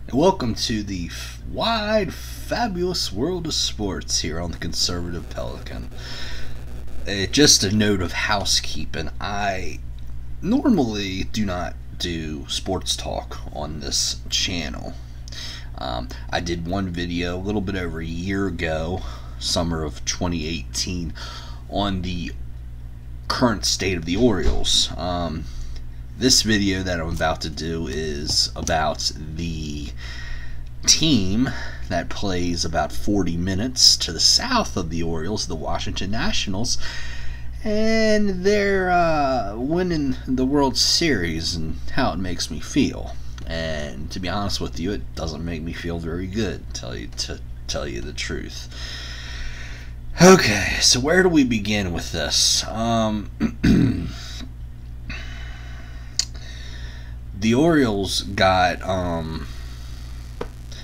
Welcome to the wide, fabulous world of sports here on the Conservative Pelican. Just a note of housekeeping. I normally do not do sports talk on this channel. I did one video a little bit over a year ago, summer of 2018, on the current state of the Orioles. This video that I'm about to do is about the team that plays about 40 minutes to the south of the Orioles, the Washington Nationals, and they're winning the World Series and how it makes me feel. And to be honest with you, it doesn't make me feel very good, to tell you the truth. Okay, so where do we begin with this? The Orioles got,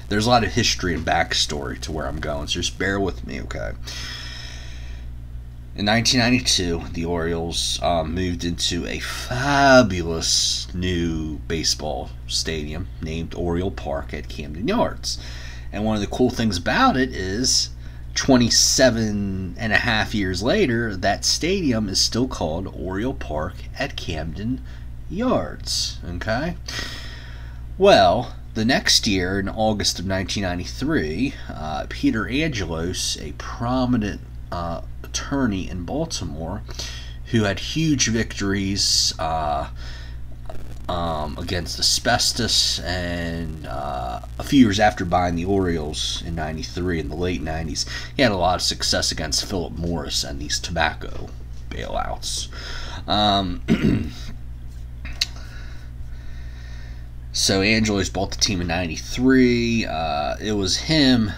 there's a lot of history and backstory to where I'm going, so just bear with me, okay? In 1992, the Orioles moved into a fabulous new baseball stadium named Oriole Park at Camden Yards. And one of the cool things about it is 27 and a half years later, that stadium is still called Oriole Park at Camden Yards. Okay? Well, the next year, in August of 1993, Peter Angelos, a prominent attorney in Baltimore, who had huge victories against asbestos, and a few years after buying the Orioles in 93, in the late 90s, he had a lot of success against Philip Morris and these tobacco bailouts. So Angelos bought the team in 93. It was him,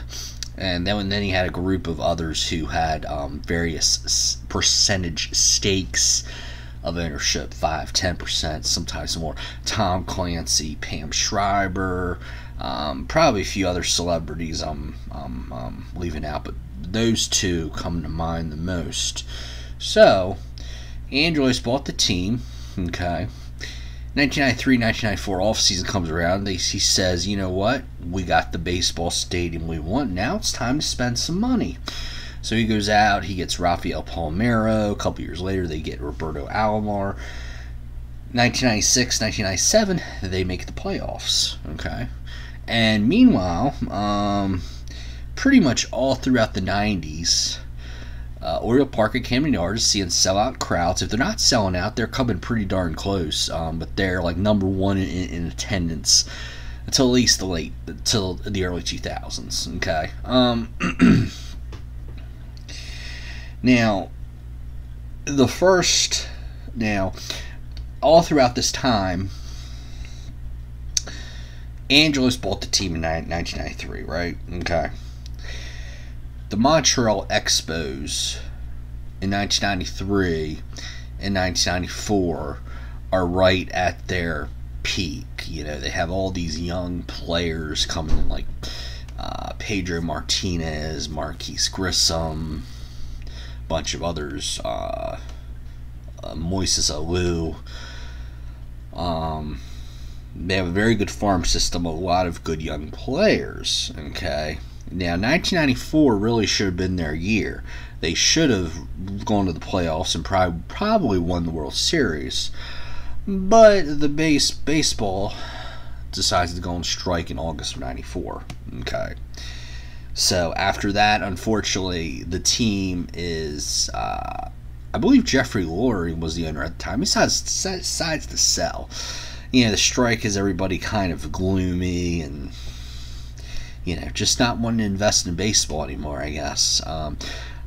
and then he had a group of others who had various percentage stakes of ownership, 5, 10%, sometimes more. Tom Clancy, Pam Schreiber, probably a few other celebrities I'm leaving out, but those two come to mind the most. So Angelos bought the team, okay. 1993-1994 offseason comes around. He says, you know what? We got the baseball stadium we want. Now it's time to spend some money. So he goes out. He gets Rafael Palmeiro. A couple years later, they get Roberto Alomar. 1996-1997, they make the playoffs. Okay, and meanwhile, pretty much all throughout the 90s, Oriole Park at Camden Yards seeing sellout crowds. If they're not selling out, they're coming pretty darn close. But they're like number one in attendance until at least till the early 2000s. Okay. Now, all throughout this time, Angelos bought the team in 1993, right? Okay. The Montreal Expos in 1993 and 1994 are right at their peak. You know, they have all these young players coming in, like Pedro Martinez, Marquise Grissom, a bunch of others, Moises Alou. They have a very good farm system, a lot of good young players, okay? Now, 1994 really should have been their year. They should have gone to the playoffs and probably won the World Series. But the baseball decides to go on strike in August of 94. Okay. So after that, unfortunately, the team is, I believe Jeffrey Lurie was the owner at the time. He decides to sell. You know, the strike has everybody kind of gloomy and, you know, just not wanting to invest in baseball anymore, I guess.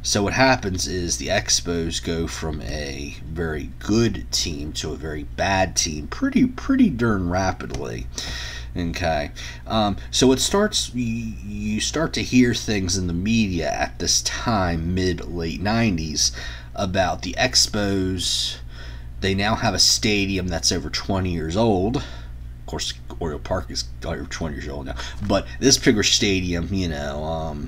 So what happens is the Expos go from a very good team to a very bad team pretty darn rapidly. Okay. So it starts, you start to hear things in the media at this time, mid-late 90s, about the Expos. They now have a stadium that's over 20 years old. Of course, Oriole Park is over 20 years old now. But this bigger stadium, you know,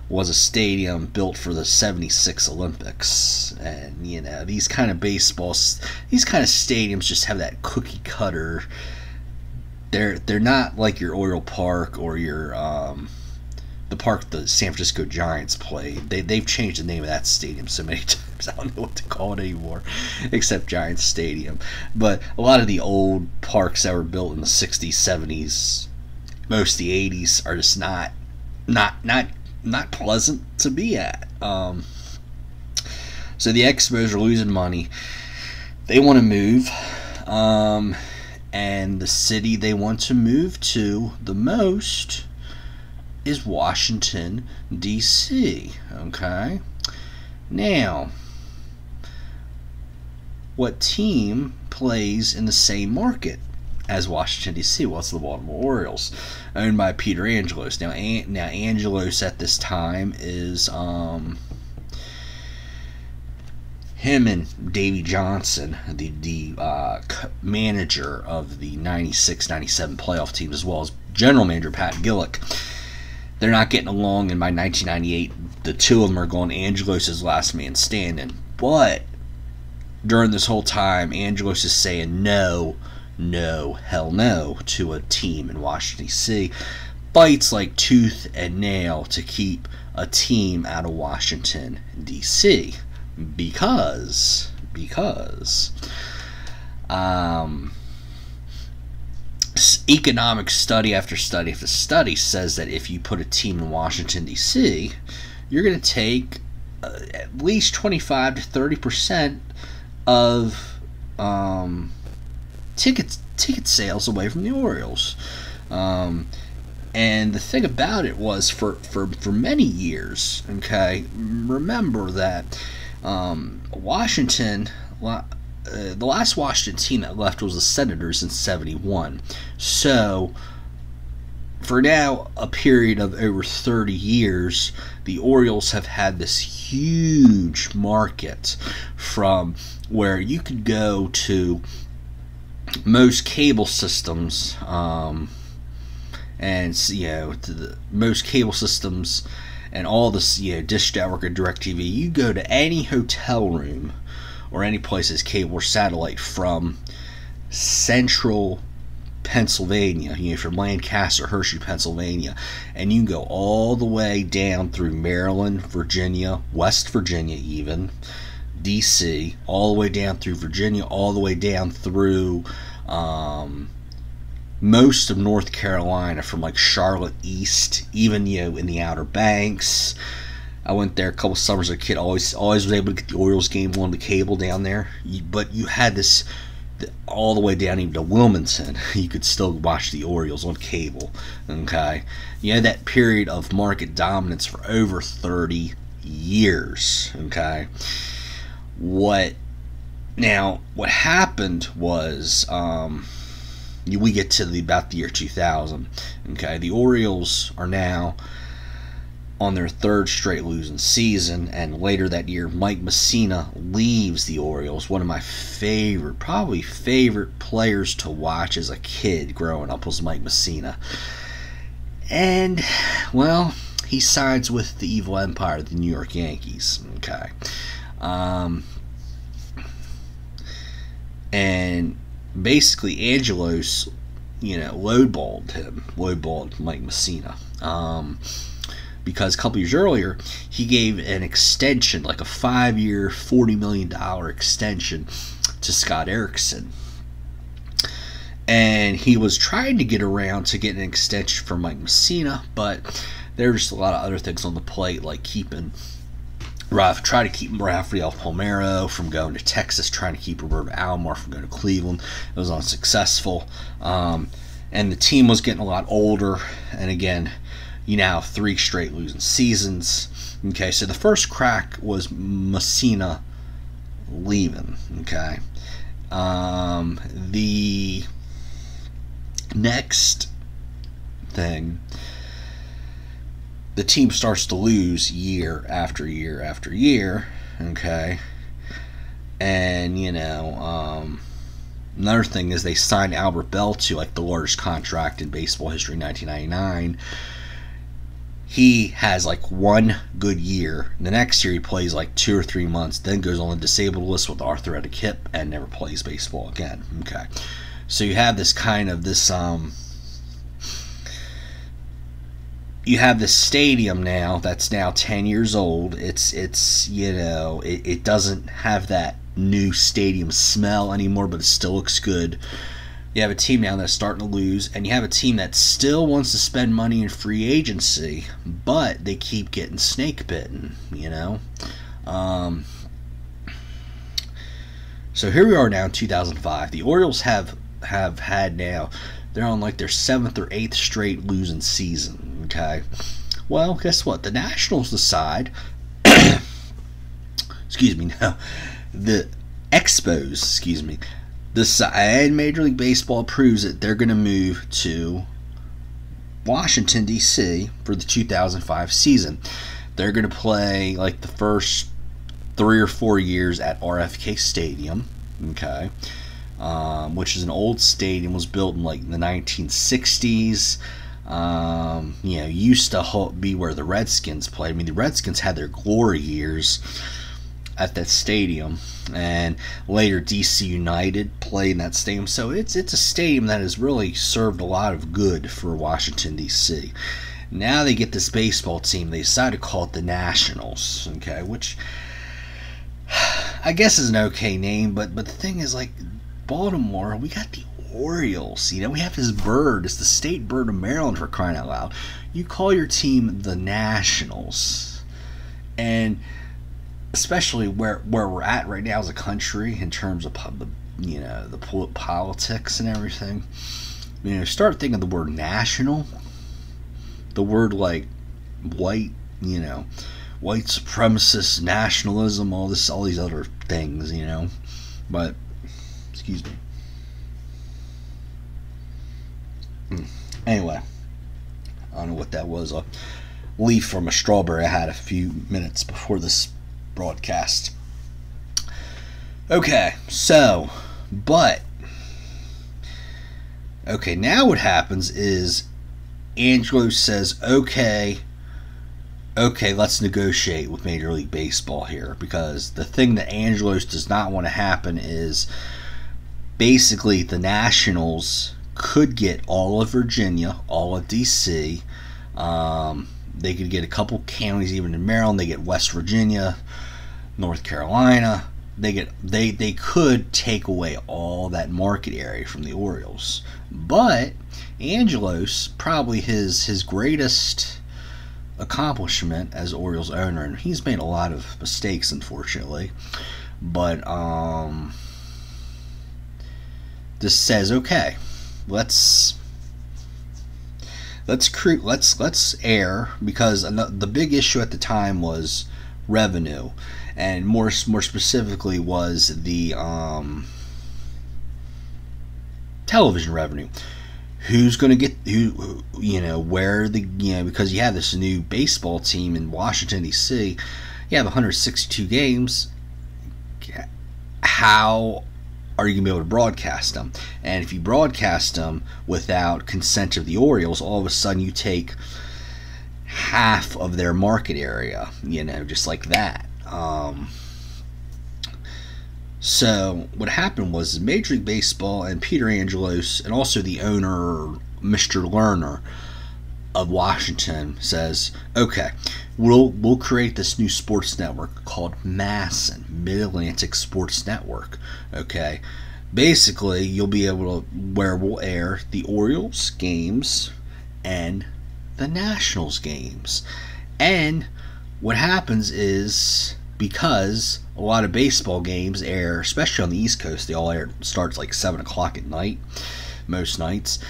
was a stadium built for the 76 Olympics. And, you know, these kind of stadiums just have that cookie cutter they're not like your Oriole Park or your the park the San Francisco Giants played. They've changed the name of that stadium so many times. I don't know what to call it anymore, except Giants Stadium. But a lot of the old parks that were built in the '60s, '70s, most of the '80s are just not pleasant to be at. So the Expos are losing money. They want to move. And the city they want to move to the most is Washington, D.C. Okay? Now, what team plays in the same market as Washington, D.C.? Well, it's the Baltimore Orioles, owned by Peter Angelos. Now Angelos at this time is him and Davey Johnson, the manager of the 96-97 playoff team, as well as general manager Pat Gillick. They're not getting along, and by 1998, the two of them are going Angelos' last man standing. But during this whole time, Angelos is saying no, hell no to a team in Washington, D.C. Fights like tooth and nail to keep a team out of Washington, D.C. Because economic study after study after study says that if you put a team in Washington, D.C., you're going to take at least 25 to 30% of ticket sales away from the Orioles. And the thing about it was for many years, okay, remember that Washington, the last Washington team that left was the Senators in '71. So, for now, a period of over 30 years, the Orioles have had this huge market from where you could go to most cable systems, and to the most cable systems and all this, Dish Network or DirecTV. You go to any hotel room or any place that's cable or satellite from central Pennsylvania, from Lancaster, Hershey, Pennsylvania, and you can go all the way down through Maryland, Virginia, West Virginia even, D.C., all the way down through Virginia, all the way down through most of North Carolina, from like Charlotte East, even in the Outer Banks. I went there a couple summers as a kid. Always was able to get the Orioles game on the cable down there. But you had this all the way down even to Wilmington. You could still watch the Orioles on cable. Okay, you had that period of market dominance for over 30 years. Okay, what happened was we get to about the year 2000. Okay, the Orioles are now on their third straight losing season, and later that year, Mike Mussina leaves the Orioles. One of my probably favorite players to watch as a kid growing up was Mike Mussina. And, well, he sides with the evil empire, the New York Yankees. Okay. And basically, Angelos, lowballed Mike Mussina. Because a couple years earlier, he gave an extension, like a 5-year, $40 million extension to Scott Erickson. And he was trying to get around to get an extension for Mike Mussina, but there's a lot of other things on the plate, like trying to keep Rafael Palmeiro from going to Texas, trying to keep Roberto Alomar from going to Cleveland. It was unsuccessful. And the team was getting a lot older, and again, you now have 3 straight losing seasons. Okay, so the first crack was Mussina leaving. Okay, the next thing, the team starts to lose year after year after year. Okay, and another thing is they signed Albert Bell to like the largest contract in baseball history in 1999. He has like one good year. The next year he plays like 2 or 3 months, then goes on the disabled list with arthritic hip and never plays baseball again. Okay, so you have this kind of you have this stadium now that's now 10 years old. It doesn't have that new stadium smell anymore, but it still looks good. You have a team now that's starting to lose, and you have a team that still wants to spend money in free agency, but they keep getting snake bitten, So here we are now in 2005. The Orioles have had now, they're on like their 7th or 8th straight losing season, okay? Well, guess what? The Nationals decide, excuse me, no, the Expos, excuse me, and Major League Baseball approves that they're going to move to Washington, D.C. for the 2005 season. They're going to play like the first 3 or 4 years at RFK Stadium, okay, which is an old stadium, was built in like the 1960s. Used to be where the Redskins played. I mean, the Redskins had their glory years at that stadium, and later DC United played in that stadium. So it's a stadium that has really served a lot of good for Washington DC. Now they get this baseball team. They decided to call it the Nationals, okay, which I guess is an okay name, but the thing is, like, Baltimore, we got the Orioles. We have this bird. It's the state bird of Maryland, for crying out loud. You call your team the Nationals, and especially where we're at right now as a country in terms of the politics and everything. Start thinking of the word national, the word like white, white supremacist nationalism, all these other things, But excuse me. Anyway, I don't know what that was. A leaf from a strawberry I had a few minutes before this broadcast. Okay, now what happens is Angelo says, okay, let's negotiate with Major League Baseball here, because the thing that Angelos does not want to happen is basically the Nationals could get all of Virginia, all of DC. They could get a couple counties even in Maryland. They get West Virginia, North Carolina. They could take away all that market area from the Orioles. But Angelos, probably his greatest accomplishment as Orioles owner, and he's made a lot of mistakes, unfortunately, but just says, okay, let's air, because the big issue at the time was revenue, and more specifically was the television revenue. Who's going to get because you have this new baseball team in Washington D.C. You have 162 games. How are you going to be able to broadcast them? And if you broadcast them without consent of the Orioles, all of a sudden you take half of their market area, just like that. So what happened was Major League Baseball and Peter Angelos, and also the owner, Mr. Lerner of Washington, says, okay, we'll create this new sports network called MASN, Mid-Atlantic Sports Network. Okay, basically you'll be able to, where we'll air the Orioles games and the Nationals games. And what happens is, because a lot of baseball games air, especially on the East Coast, they all air, starts like 7 o'clock at night, most nights.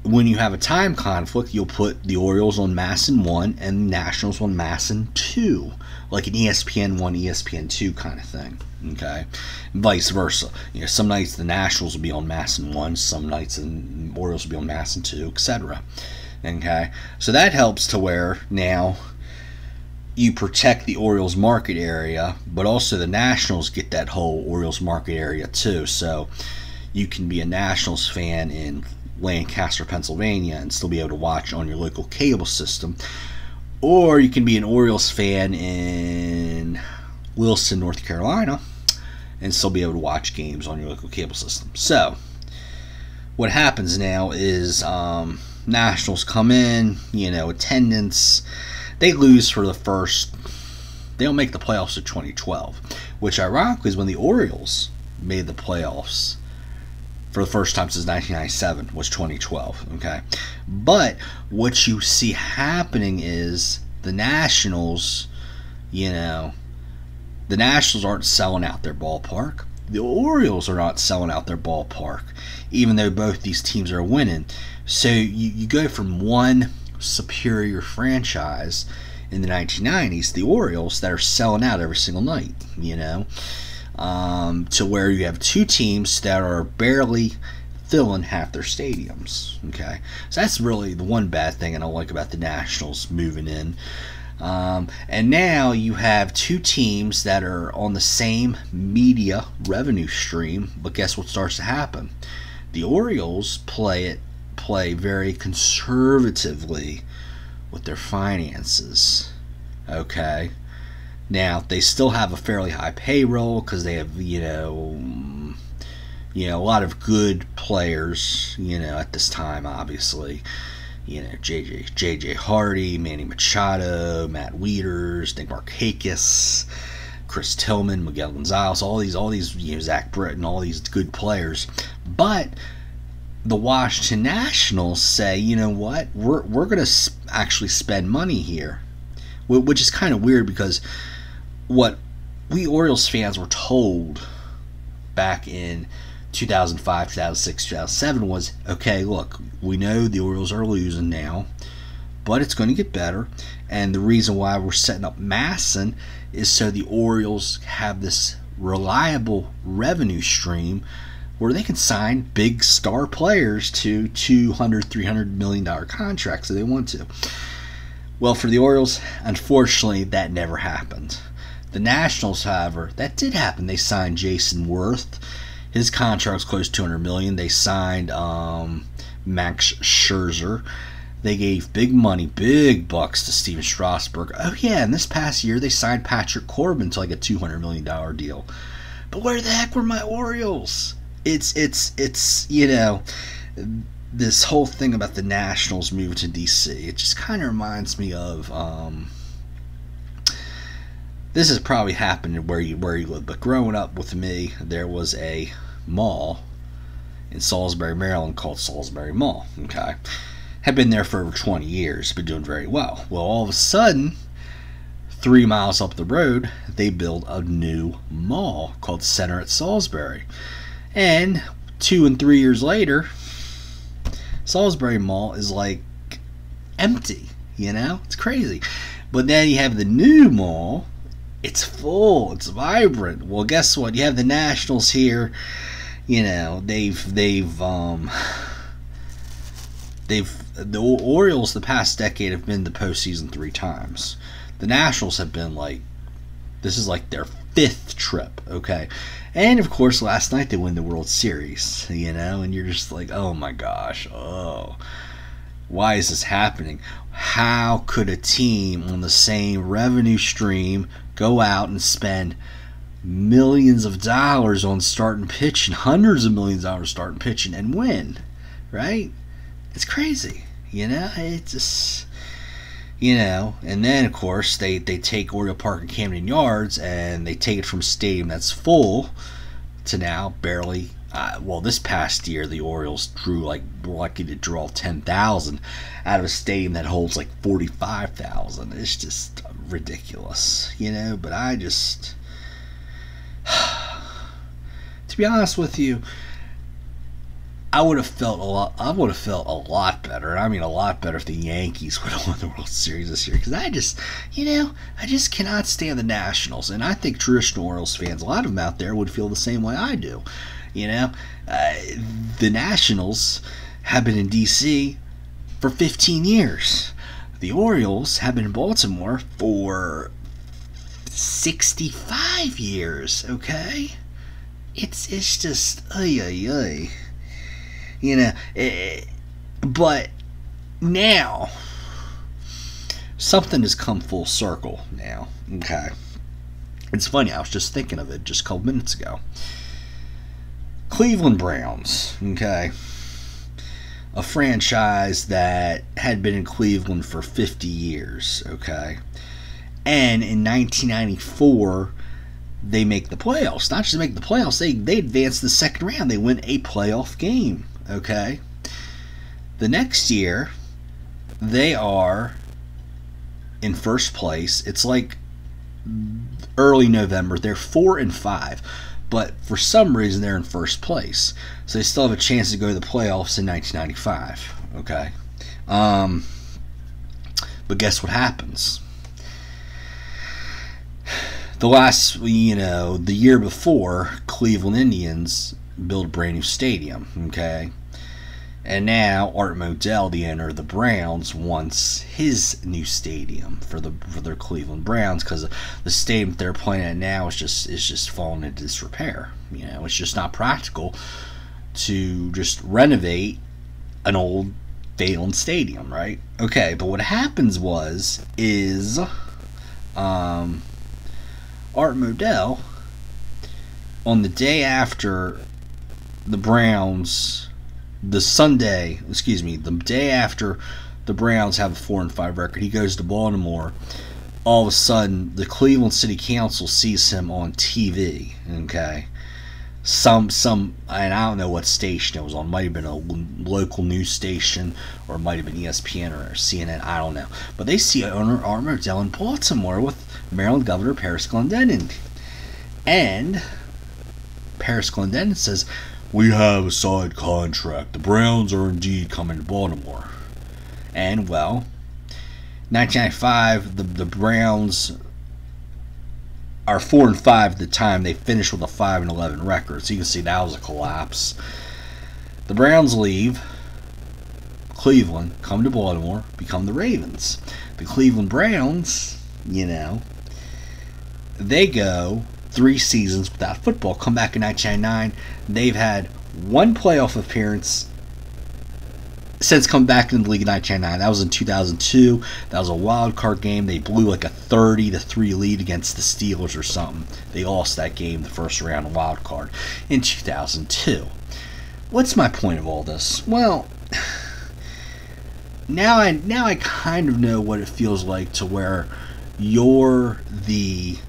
When you have a time conflict, you'll put the Orioles on MASN 1 and the Nationals on MASN 2, like an ESPN 1, ESPN 2 kind of thing, okay? And vice versa. Some nights the Nationals will be on MASN 1, some nights the Orioles will be on MASN 2, etc. Okay? So that helps to where now you protect the Orioles market area, but also the Nationals get that whole Orioles market area too. So you can be a Nationals fan in Lancaster, Pennsylvania, and still be able to watch on your local cable system. Or you can be an Orioles fan in Wilson, North Carolina, and still be able to watch games on your local cable system. So what happens now is Nationals come in, attendance, they lose for the first, they don't make the playoffs of 2012, which ironically is when the Orioles made the playoffs for the first time since 1997, was 2012, okay? But what you see happening is the Nationals, the Nationals aren't selling out their ballpark. The Orioles are not selling out their ballpark, even though both these teams are winning. So you go from one superior franchise in the 1990s, the Orioles, that are selling out every single night, to where you have two teams that are barely filling half their stadiums. Okay, so that's really the one bad thing I don't like about the Nationals moving in. And now you have two teams that are on the same media revenue stream, but guess what starts to happen? The Orioles play very conservatively with their finances. Okay, now they still have a fairly high payroll because they have a lot of good players at this time, obviously. J.J. Hardy, Manny Machado, Matt Wieters, Nick Markakis, Chris Tillman, Miguel Gonzalez, all these Zach Britton, all these good players. But the Washington Nationals say, you know what, we're going to actually spend money here, which is kind of weird because what we Orioles fans were told back in 2005, 2006, 2007 was, okay, look, we know the Orioles are losing now, but it's going to get better. And the reason why we're setting up Masson is so the Orioles have this reliable revenue stream where they can sign big star players to $200, $300 million contracts if they want to. Well, for the Orioles, unfortunately, that never happened. The Nationals, however, that did happen. They signed Jason Worth. His contract was close to $200 million. They signed Max Scherzer. They gave big money, big bucks to Steven Strasburg. Oh yeah, and this past year they signed Patrick Corbin to like a $200 million deal. But where the heck were my Orioles? It's this whole thing about the Nationals moving to DC. It just kind of reminds me of this has probably happened where you live, but growing up with me, there was a mall in Salisbury, Maryland called Salisbury Mall. Okay, had been there for over 20 years, been doing very well. Well, all of a sudden, 3 miles up the road, they build a new mall called Center at Salisbury. And 2 and 3 years later, Salisbury Mall is like empty, it's crazy. But then you have the new mall, it's full, it's vibrant. Well, guess what? You have the Nationals here, the Orioles the past decade have been to the postseason 3 times. The Nationals have been this is like their 5th trip, okay? And of course, last night they win the World Series, and you're just like, oh my gosh, why is this happening? How could a team on the same revenue stream go out and spend millions of dollars on starting pitching, hundreds of millions of dollars starting pitching, and win, right? It's crazy, it's just, and then of course they take Oriole Park and Camden Yards and they take it from a stadium that's full to now barely, this past year the Orioles were lucky to draw 10,000 out of a stadium that holds 45,000. It's just ridiculous, but I just, to be honest with you, I would have felt a lot better, and I mean a lot better, if the Yankees would have won the World Series this year. Because I just cannot stand the Nationals, and I think traditional Orioles fans, a lot of them out there, would feel the same way I do. The Nationals have been in D.C. for 15 years. The Orioles have been in Baltimore for 65 years. Okay, it's just but now something has come full circle now. Okay, it's funny, I was just thinking of it just a couple minutes ago. Cleveland Browns, okay, a franchise that had been in Cleveland for 50 years, okay? And in 1994, they make the playoffs. Not just make the playoffs, they advance the second round. They win a playoff game, okay? The next year, they are in first place. It's like early November. They're 4-5, but for some reason they're in first place, so they still have a chance to go to the playoffs in 1995. Okay, but guess what happens? The year before, Cleveland Indians built a brand new stadium. Okay. And now Art Modell, the owner of the Browns, wants his new stadium for their Cleveland Browns, because the stadium they're playing at now is just falling into disrepair. It's just not practical to just renovate an old failing stadium, right? Okay, but what happens is Art Modell, on the day after the Browns. The day after the Browns have a 4-5 record, he goes to Baltimore. All of a sudden, the Cleveland City Council sees him on TV. Okay, and I don't know what station it was on. It might have been a local news station, or it might have been ESPN or CNN. I don't know. But they see owner Art Modell in Baltimore with Maryland Governor Paris Glendening, and Paris Glendening says, "We have a solid contract. The Browns are indeed coming to Baltimore." And, well, 1995, the Browns are 4-5 at the time. They finished with a 5-11 record. So you can see that was a collapse. The Browns leave Cleveland, come to Baltimore, become the Ravens. The Cleveland Browns, they go 3 seasons without football. Come back in 1999. They've had one playoff appearance since coming back into the league in 1999. That was in 2002. That was a wild card game. They blew like a 30-3 lead against the Steelers or something. They lost that game the first round of wild card in 2002. What's my point of all this? Well, now I kind of know what it feels like to where you're the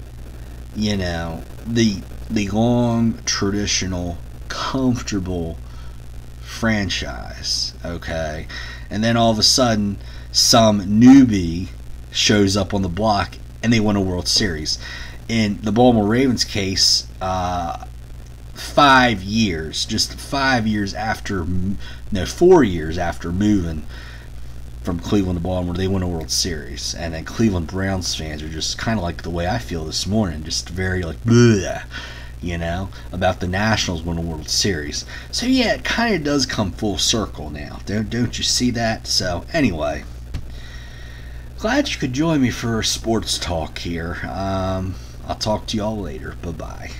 long, traditional, comfortable franchise, okay? And then all of a sudden, some newbie shows up on the block and they win a World Series. In the Baltimore Ravens case, 5 years, just 4 years after moving from Cleveland to Baltimore, they win a World Series. And then Cleveland Browns fans are just kind of like the way I feel this morning, just very like, bleh, about the Nationals win a World Series. So yeah, it kind of does come full circle now. Don't you see that? So anyway, glad you could join me for sports talk here. I'll talk to y'all later. Bye-bye.